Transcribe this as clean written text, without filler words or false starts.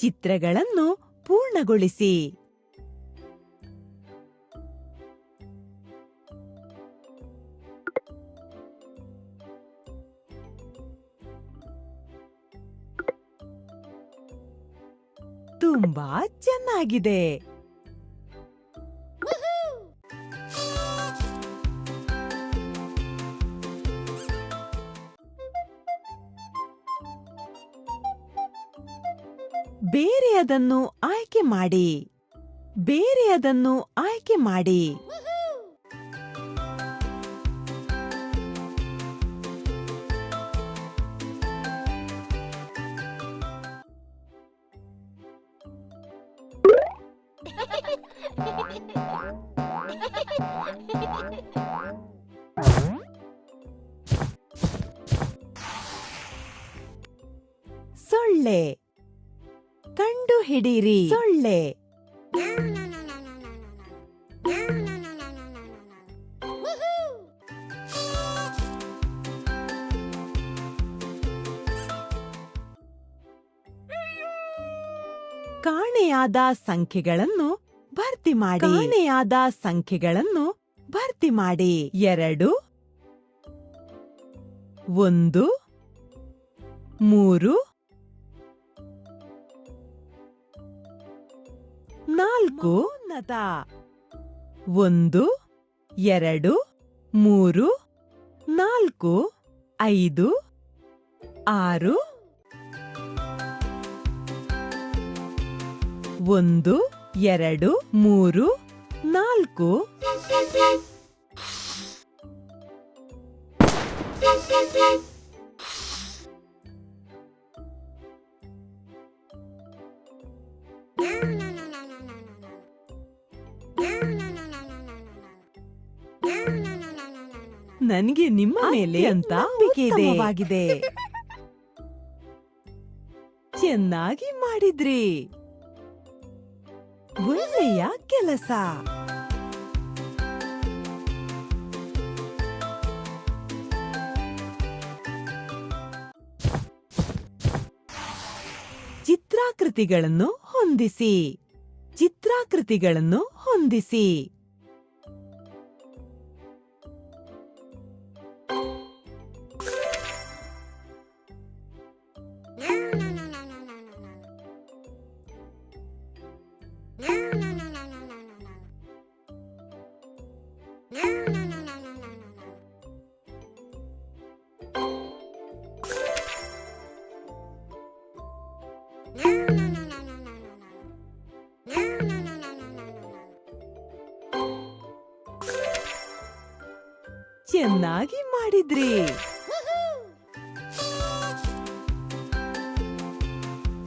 ಚಿತ್ರಗಳನ್ನು ಪೂರ್ಣಗೊಳಿಸಿ. ತುಂಬಾ ಚೆನ್ನಾಗಿದೆ. ಬೇರೆಯದನ್ನು ಆಯ್ಕೆ ಮಾಡಿ. ಬೇರೆಯದನ್ನು ಆಯ್ಕೆ ಮಾಡಿ. ಸೊಳ್ಳೆ ಕಂಡು ಹಿಡಿಯಿರಿ. ಸೊಳ್ಳೆ. ಕಾಣೆಯಾದ ಸಂಖ್ಯೆಗಳನ್ನು ಭರ್ತಿ ಮಾಡಿ. ಕಾಣೆಯಾದ ಸಂಖ್ಯೆಗಳನ್ನು ಭರ್ತಿ ಮಾಡಿ. 2 1 3 4 ಉನ್ನತ. 1 2 3 4 5 6 1 2 3 4 ನನಗೆ ನಿಮ್ಮ ಮೇಲೆ ಅಂತ ನಂಬಿಕೆ. ಚೆನ್ನಾಗಿ ಮಾಡಿದ್ರಿ. ಒಳ್ಳೆಯ ಕೆಲಸ. ಚಿತ್ರಾಕೃತಿಗಳನ್ನು ಹೊಂದಿಸಿ. ಚಿತ್ರಾಕೃತಿಗಳನ್ನು ಹೊಂದಿಸಿ. ಚೆನ್ನಾಗಿ ಮಾಡಿದ್ರಿ.